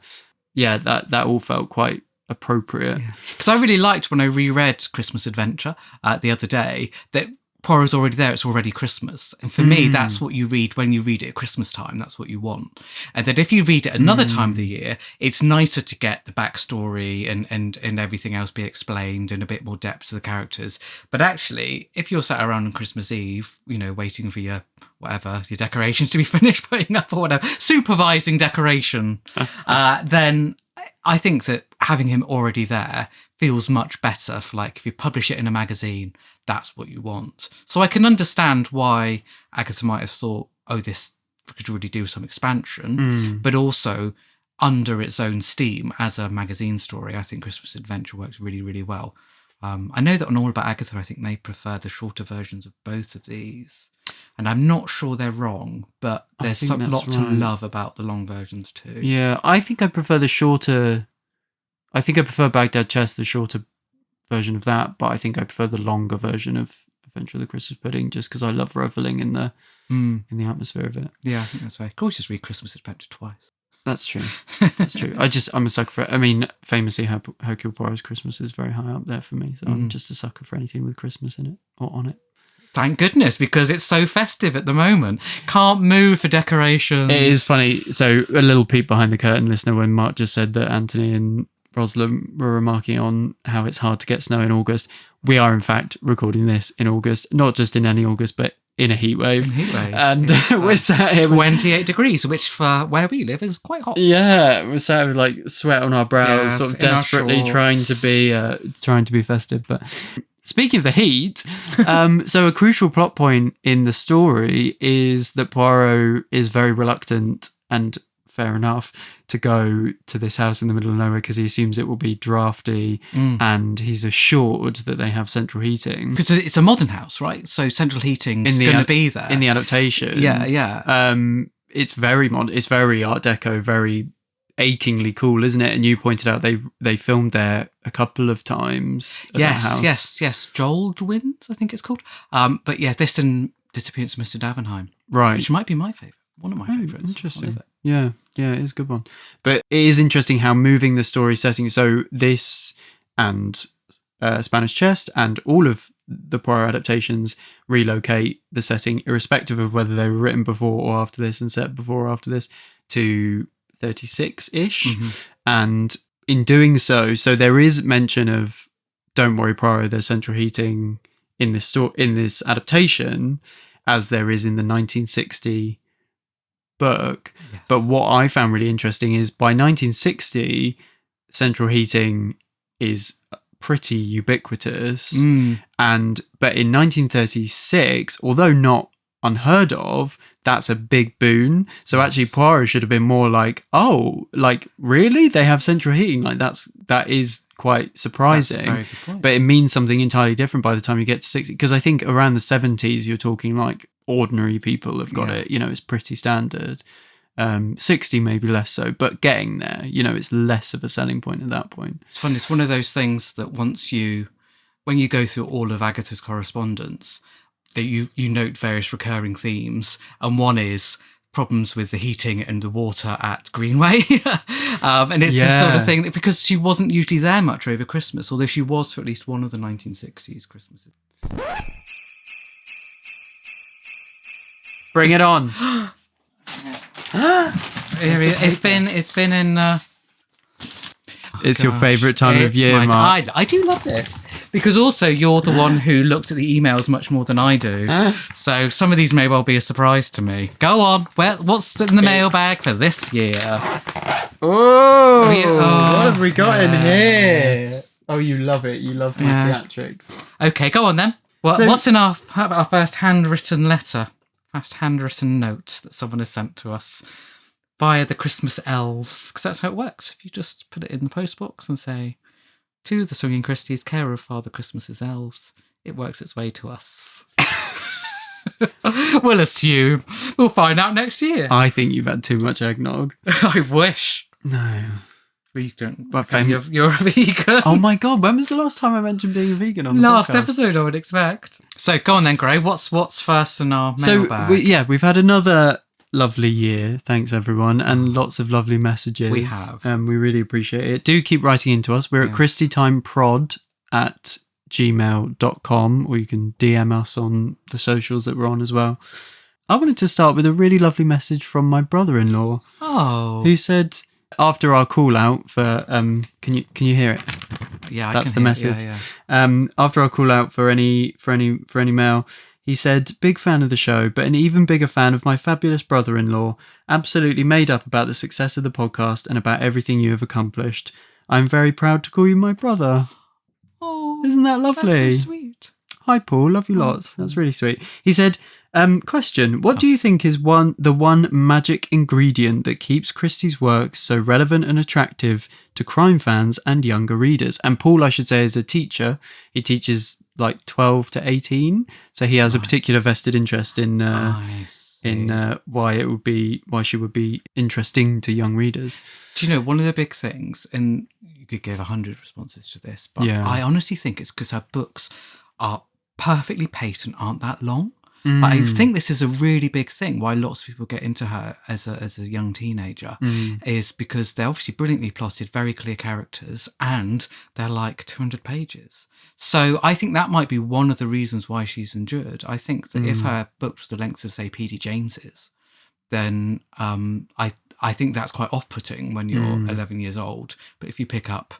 yeah, that all felt quite appropriate. Because I really liked when I reread Christmas Adventure the other day that Poirot's already there, it's already Christmas. And for me, that's what you read when you read it at Christmas time. That's what you want. And that if you read it another time of the year, it's nicer to get the backstory and everything else be explained and a bit more depth to the characters. But actually, if you're sat around on Christmas Eve, you know, waiting for your decorations to be finished putting up or whatever, supervising decoration, then I think that having him already there feels much better for, like, if you publish it in a magazine, that's what you want. So I can understand why Agatha might have thought, oh, this could really do some expansion, but also under its own steam as a magazine story, I think Christmas Adventure works really, really well. I know that on All About Agatha, I think they prefer the shorter versions of both of these. And I'm not sure they're wrong, but there's a lot to love about the long versions too. Yeah, I think I prefer Baghdad Chest, the shorter version of that, but I think I prefer the longer version of Adventure of the Christmas Pudding, just because I love reveling in the atmosphere of it. Yeah, I think that's right. You can always just read Christmas Adventure twice. That's true. That's true. I'm a sucker for it. I mean, famously, Hercule Poirot's Christmas is very high up there for me. So I'm just a sucker for anything with Christmas in it or on it. Thank goodness, because it's so festive at the moment. Can't move for decorations. It is funny. So a little peek behind the curtain, listener, when Mark just said that Anthony and Rosalind were remarking on how it's hard to get snow in August. We are, in fact, recording this in August, not just in any August, but in a heat wave. And we're sat here 28 degrees, which for where we live is quite hot. Yeah, we're sat with like sweat on our brows, sort of desperately trying to be festive. But speaking of the heat, so a crucial plot point in the story is that Poirot is very reluctant, and fair enough, to go to this house in the middle of nowhere because he assumes it will be drafty, and he's assured that they have central heating. Because it's a modern house, right? So central heating's going to be there. In the adaptation. Yeah. It's very modern. It's very Art Deco, very achingly cool, isn't it? And you pointed out they filmed there a couple of times at that house. Yes. Joldwyn, I think it's called. But yeah, this and Disappearance of Mr. Davenheim. Right. Which might be my favourite. One of my favourites. Interesting. Yeah, it is a good one. But it is interesting how moving the story setting. So this and Spanish Chest and all of the Poirot adaptations relocate the setting, irrespective of whether they were written before or after this and set before or after this, to 36-ish. And in doing so there is mention of Don't Worry Poirot, there's central heating in this adaptation, as there is in the 1960 book. Yes. But what I found really interesting is by 1960, central heating is pretty ubiquitous. But in 1936, although not unheard of, that's a big boon. So actually Poirot should have been more like, oh, like really? They have central heating? Like that is quite surprising. That's a very good point. But it means something entirely different by the time you get to 60. Because I think around the 70s, you're talking like ordinary people have got it. It's pretty standard. 60 maybe less so, but getting there, it's less of a selling point at that point. It's fun. It's one of those things that when you go through all of Agatha's correspondence, that you note various recurring themes, and one is problems with the heating and the water at Greenway. And it's the sort of thing that, because she wasn't usually there much over Christmas, although she was for at least one of the 1960s Christmases. Bring it on. It's been in it's your favourite time of year, Mark. I do love this, because also you're the one who looks at the emails much more than I do. So some of these may well be a surprise to me. Go on. What's in the mailbag for this year? What have we got in here? Oh, you love it. You love the theatrics. Okay, go on then. What's in our first handwritten letter? First handwritten note that someone has sent to us via the Christmas elves, because that's how it works. If you just put it in the postbox and say, to the Swinging Christies, care of Father Christmas's elves, it works its way to us. We'll assume. We'll find out next year. I think you've had too much eggnog. I wish. No. You don't. But you're a vegan. Oh my God, when was the last time I mentioned being a vegan on the last podcast? episode, I would expect. So go on then, Gray. What's first in our mailbag? So we've had another lovely year. Thanks everyone, and lots of lovely messages. We have. We really appreciate it. Do keep writing into us. We're at christietimepod@gmail.com, or you can DM us on the socials that we're on as well. I wanted to start with a really lovely message from my brother-in-law. Oh. Who said, after our call out for can you hear it? Yeah, that's the message. Yeah. After our call out for any mail, he said, big fan of the show, but an even bigger fan of my fabulous brother-in-law. Absolutely made up about the success of the podcast and about everything you have accomplished. I'm very proud to call you my brother. Oh, isn't that lovely? That's so sweet. Hi, Paul. Love you lots. That's really sweet. He said, question, what do you think is the one magic ingredient that keeps Christie's works so relevant and attractive to crime fans and younger readers? And Paul, I should say, is a teacher. He teaches like 12 to 18. So he has a particular vested interest in why she would be interesting to young readers. Do you know, one of the big things, and could give 100 responses to this, but Yeah. I honestly think it's because her books are perfectly paced and aren't that long. But I think this is a really big thing why lots of people get into her as a young teenager is because they're obviously brilliantly plotted, very clear characters, and they're like 200 pages. So I think that might be one of the reasons why she's endured. I think that if her books were the length of, say, P.D. James's, then I think that's quite off-putting when you're 11 years old. But if you pick up,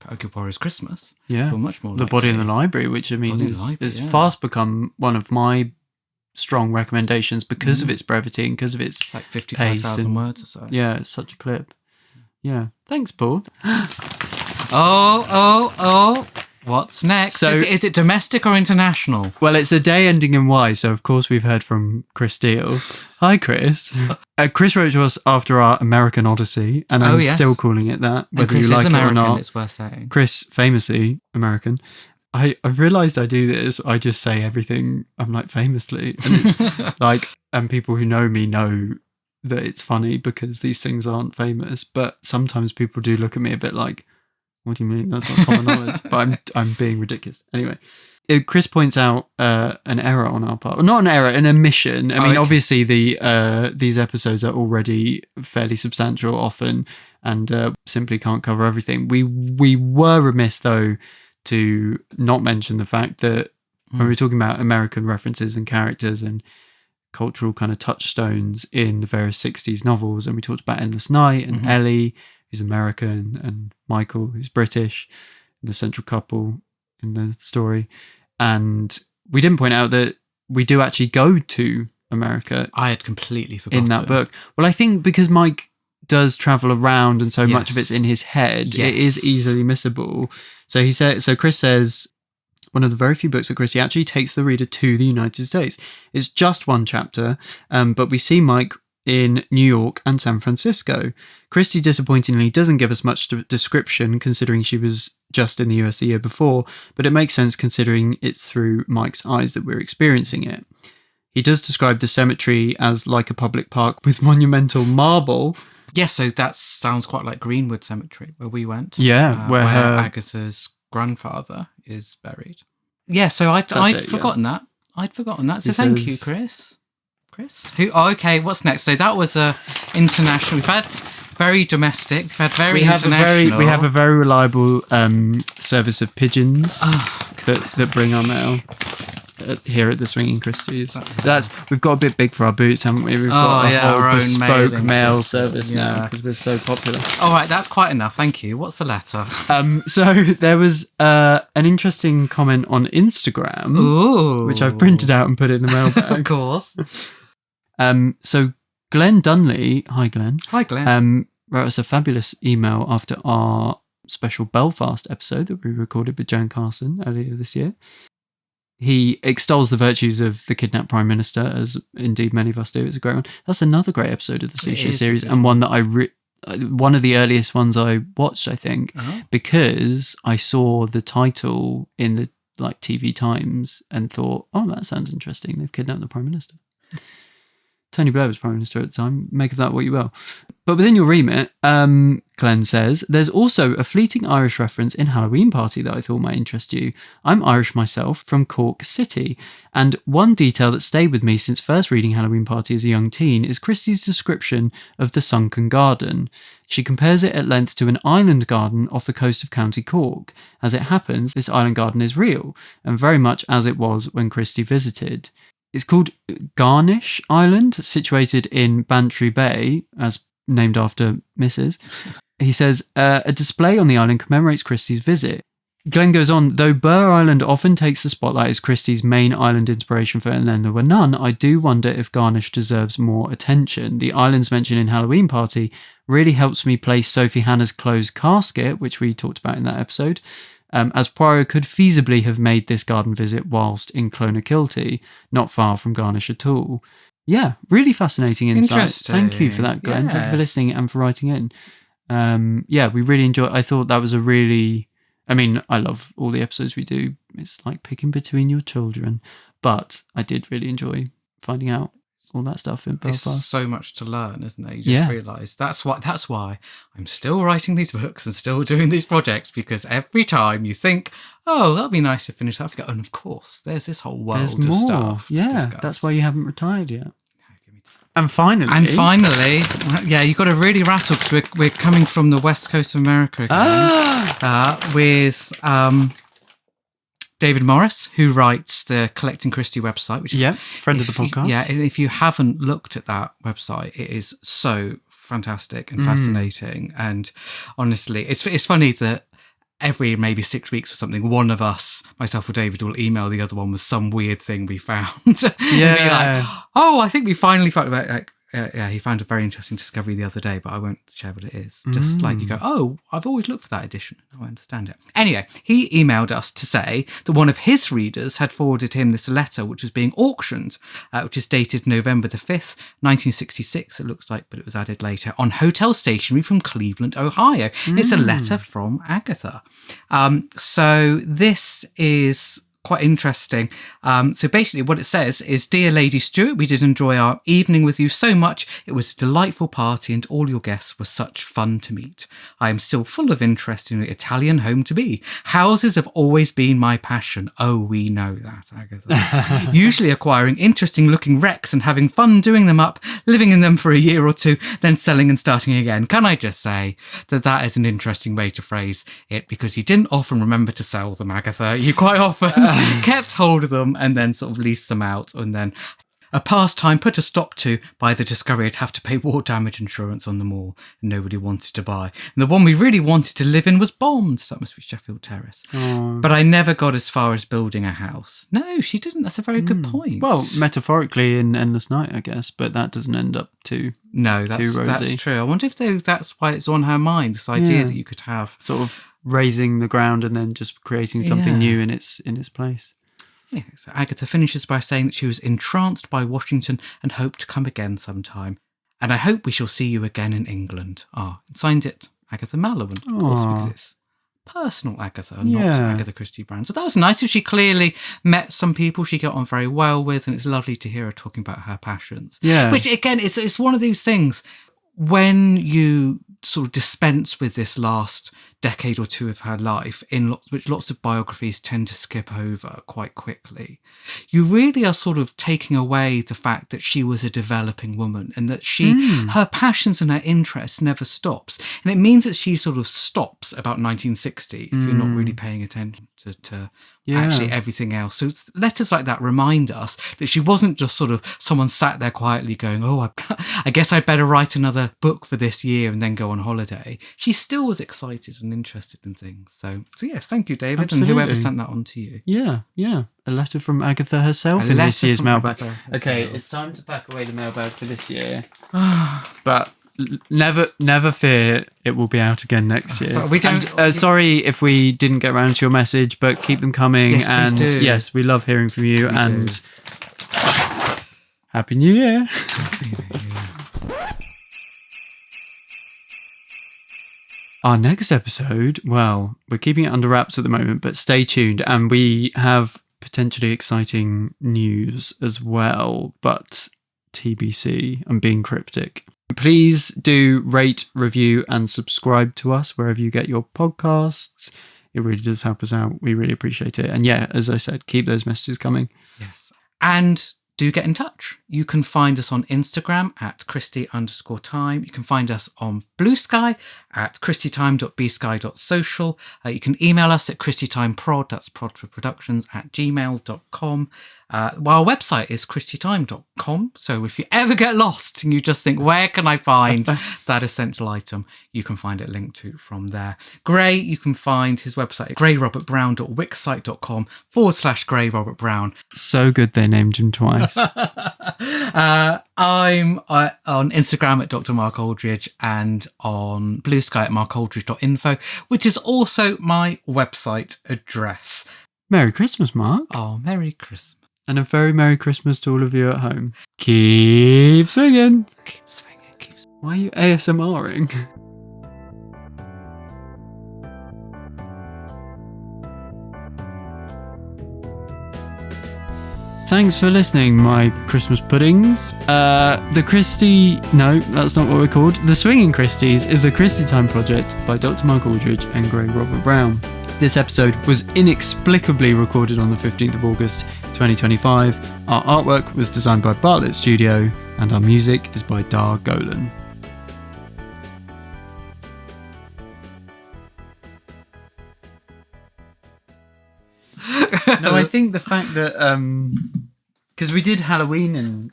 Hercule Poirot's Christmas, Yeah, you're much more The Body in the Library, which I mean is fast become one of my strong recommendations because of its brevity and because of its like 55,000 words or so. Yeah, it's such a clip. Yeah, thanks, Paul. Oh! What's next? So, is it domestic or international? Well, it's a day ending in Y, so of course we've heard from Chris Steele. Hi, Chris. Chris wrote to us after our American Odyssey, and I'm still calling it that, whether Chris you like is American, it or not. It's worth saying. Chris, famously American. I realised I do this. I just say everything. I'm like famously, and it's like, and people who know me know that it's funny because these things aren't famous. But sometimes people do look at me a bit like, "What do you mean? That's not common knowledge." But I'm being ridiculous. Anyway, Chris points out an error on our part. Not an error, an omission. I mean, obviously these episodes are already fairly substantial often, and simply can't cover everything. We were remiss though to not mention the fact that when we're talking about American references and characters and cultural kind of touchstones in the various 60s novels, and we talked about Endless Night and Ellie, who's American, and Michael, who's British, the central couple in the story. And we didn't point out that we do actually go to America. I had completely forgotten. In that book. Well, I think because Mike does travel around and so much of it's in his head, it is easily missable. So Chris says, one of the very few books that Christie actually takes the reader to the United States. It's just one chapter, but we see Mike in New York and San Francisco. Christie disappointingly doesn't give us much description considering she was just in the US the year before, but it makes sense considering it's through Mike's eyes that we're experiencing it. He does describe the cemetery as like a public park with monumental marble. Yes, so that sounds quite like Greenwood Cemetery, where we went. Yeah, where Agatha's grandfather is buried. Yeah, so I'd forgotten that. So thank you, Chris. Okay, what's next? So that was international. We've had very domestic. We've had very international. We have a very reliable service of pigeons that bring our mail here at the Swinging Christies. We've got a bit big for our boots, haven't we? We've got a whole bespoke mail service now because we're so popular. All right, that's quite enough. Thank you. What's the letter? So there was an interesting comment on Instagram, which I've printed out and put in the mailbag. Of course. So Glenn Dunley, hi Glenn. Hi Glenn. Wrote us a fabulous email after our special Belfast episode that we recorded with Joan Carson earlier this year. He extols the virtues of the kidnapped Prime Minister, as indeed many of us do. It's a great one. That's another great episode of the Suchet series, and one that one of the earliest ones I watched, I think, because I saw the title in the TV Times and thought, oh, that sounds interesting. They've kidnapped the Prime Minister. Tony Blair was Prime Minister at the time. Make of that what you will. But within your remit, Glenn says, there's also a fleeting Irish reference in Halloween Party that I thought might interest you. I'm Irish myself, from Cork City, and one detail that stayed with me since first reading Halloween Party as a young teen is Christie's description of the sunken garden. She compares it at length to an island garden off the coast of County Cork. As it happens, this island garden is real, and very much as it was when Christie visited. It's called Garnish Island, situated in Bantry Bay, as named after Mrs. He says, a display on the island commemorates Christie's visit. Glenn goes on, though Burr Island often takes the spotlight as Christie's main island inspiration for And Then There Were None, I do wonder if Garnish deserves more attention. The islands mentioned in Halloween Party really helps me place Sophie Hannah's closed casket, which we talked about in that episode, as Poirot could feasibly have made this garden visit whilst in Clonakilty, not far from Garnish at all. Yeah, really fascinating insight. Thank you for that, Glenn. Thank you for listening and for writing in. We really enjoyed. I thought that was I love all the episodes we do. It's like picking between your children, but I did really enjoy finding out all that stuff in Belfast. It's so much to learn, isn't there? You just realise that's why I'm still writing these books and still doing these projects, because every time you think, oh, that'd be nice to finish that, and of course, there's this whole world of stuff to discuss. That's why you haven't retired yet. And finally, you got to really rattle, because we're coming from the west coast of America again, with David Morris, who writes the Collecting Christie website, which is friend of the podcast. And if you haven't looked at that website, it is so fantastic and fascinating. And honestly, it's funny that every maybe 6 weeks or something, one of us, myself or David, will email the other one with some weird thing we found. And be like, oh, I think we finally found about he found a very interesting discovery the other day, but I won't share what it is. Just like you go, oh, I've always looked for that edition. Oh, I understand it. Anyway, he emailed us to say that one of his readers had forwarded him this letter, which was being auctioned, which is dated November the 5th, 1966, it looks like, but it was added later, on hotel stationery from Cleveland, Ohio. It's a letter from Agatha. So this is quite interesting. So basically what it says is, Dear Lady Stewart, we did enjoy our evening with you so much. It was a delightful party and all your guests were such fun to meet. I am still full of interest in your Italian home to be. Houses have always been my passion. Oh, we know that, Agatha. Usually acquiring interesting looking wrecks and having fun doing them up, living in them for a year or two, then selling and starting again. Can I just say that is an interesting way to phrase it, because you didn't often remember to sell them, Agatha. You quite often kept hold of them and then sort of leased them out, and then a pastime put a stop to by the discovery I'd have to pay war damage insurance on them all, and nobody wanted to buy. And the one we really wanted to live in was bombed. So that must be Sheffield Terrace. But I never got as far as building a house. No, she didn't. That's a very good point. Well, metaphorically in Endless Night, I guess, but that doesn't end up too rosy. That's true. I wonder if that's why it's on her mind, this idea that you could have sort of raising the ground and then just creating something new in its place. Yeah, so Agatha finishes by saying that she was entranced by Washington and hoped to come again sometime. And I hope we shall see you again in England. Signed it, Agatha Mallowan, of course, because it's personal Agatha, not Agatha Christie Brown. So that was nice. She clearly met some people she got on very well with, and it's lovely to hear her talking about her passions. Yeah. Which, again, it's one of those things, when you sort of dispense with this last decade or two of her life, which lots of biographies tend to skip over quite quickly, you really are sort of taking away the fact that she was a developing woman, and that her passions and her interests never stops. And it means that she sort of stops about 1960 if you're not really paying attention to actually everything else. So letters like that remind us that she wasn't just sort of someone sat there quietly going, oh, I guess I'd better write another book for this year and then go on holiday. She still was excited and interested in things. So yes, thank you, David. Absolutely. And whoever sent that on to you. Yeah. A letter from Agatha herself in this year's mailbag. Okay, it's time to pack away the mailbag for this year. But never fear, it will be out again next year. So we don't. Sorry if we didn't get around to your message, but keep them coming. Yes, please do. Yes, we love hearing from you. Happy New Year. Our next episode, well, we're keeping it under wraps at the moment, but stay tuned, and we have potentially exciting news as well, but TBC. I'm being cryptic. Please do rate, review, and subscribe to us wherever you get your podcasts. It really does help us out. We really appreciate it. And yeah, as I said, keep those messages coming. Yes. And do get in touch. You can find us on Instagram at Christie_time. You can find us on Blue Sky at christietime.bsky.social. You can email us at christietimepod, that's prod for productions, @gmail.com. Our website is christietime.com. So if you ever get lost and you just think, where can I find that essential item, you can find it linked to from there. Gray, you can find his website at grayrobertbrown.wixsite.com/Gray Robert Brown. So good they named him twice. I'm on Instagram at Dr. Mark Aldridge and on Blue Sky at markaldridge.info, which is also my website address. Merry Christmas, Mark. Oh, Merry Christmas. And a very Merry Christmas to all of you at home. Keep swinging. Keep swinging. Keep swinging. Why are you ASMRing? thanks for listening, my Christmas puddings. The Christie... No, that's not what we're called. The Swinging Christies is a Christie Time project by Dr. Mark Aldridge and Greg Robert Brown. This episode was inexplicably recorded on the 15th of August 2025. Our artwork was designed by Bartlett Studio, and our music is by Dar Golan. No, I think the fact that because we did Halloween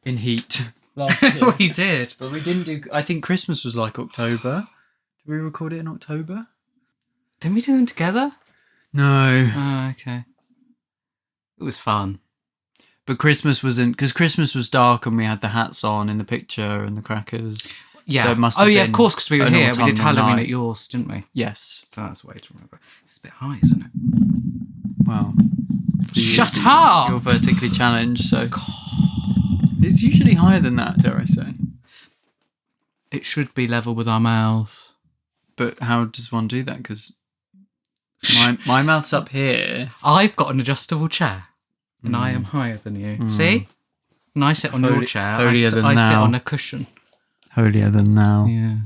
in Heat last year. We did. But we didn't do... I think Christmas was like October. Did we record it in October? Didn't we do them together? No. Oh, okay. It was fun. But Christmas wasn't... Because Christmas was dark and we had the hats on in the picture and the crackers. Yeah. So it must have of course, because we were an here. We did autumnal Halloween night. at yours, didn't we? Yes. So that's a way to remember. It's a bit high, isn't it? Well. Shut up! You're vertically challenged, so... It's usually higher than that, dare I say. It should be level with our mouths. But how does one do that? Because my mouth's up here. I've got an adjustable chair, and I am higher than you. See? And I sit on your chair. Holier than I sit thou. on a cushion. Holier than thou. Yeah.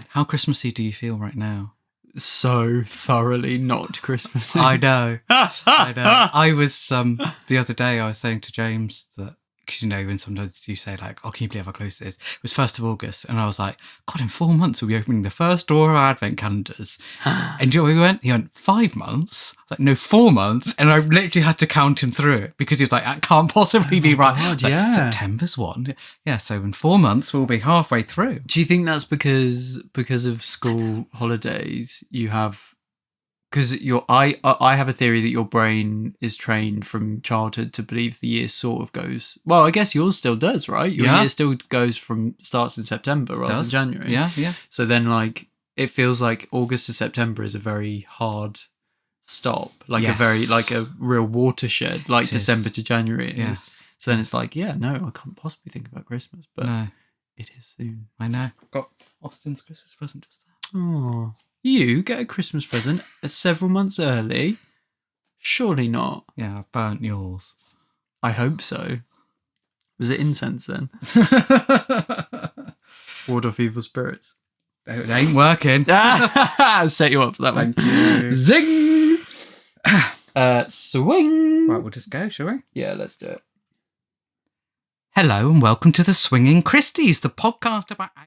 How Christmassy do you feel right now? So thoroughly not Christmassy. I know. I know. I was the other day. I was saying to James that, because you know when sometimes you say like, "Oh, can you believe how close it is?" It was 1st of August, and I was like, "God, in 4 months we'll be opening the first door of our advent calendars." And you know where we went? He went 5 months. I was like, no, 4 months, and I literally had to count him through it because he was like, "That can't possibly be right." God, I was like, yeah. September's one. Yeah, so in 4 months we'll be halfway through. Do you think that's because of school holidays? You have because I have a theory that your brain is trained from childhood to believe the year sort of goes. Well, I guess yours still does, right? Your year still starts in September rather than January. Yeah. So then, like, it feels like August to September is a very hard stop, like a real watershed, like December to January. Is. So then it's like, yeah, no, I can't possibly think about Christmas, but no, it is soon. I know. I've got Austin's Christmas present just there. Oh, you get a Christmas present several months early? Surely not. Yeah, I've burnt yours. I hope so. Was it incense then? Ward off evil spirits. It ain't working. Set you up for that one. Thank you. Zing! Swing! Right, we'll just go, shall we? Yeah, let's do it. Hello and welcome to the Swinging Christies, the podcast about...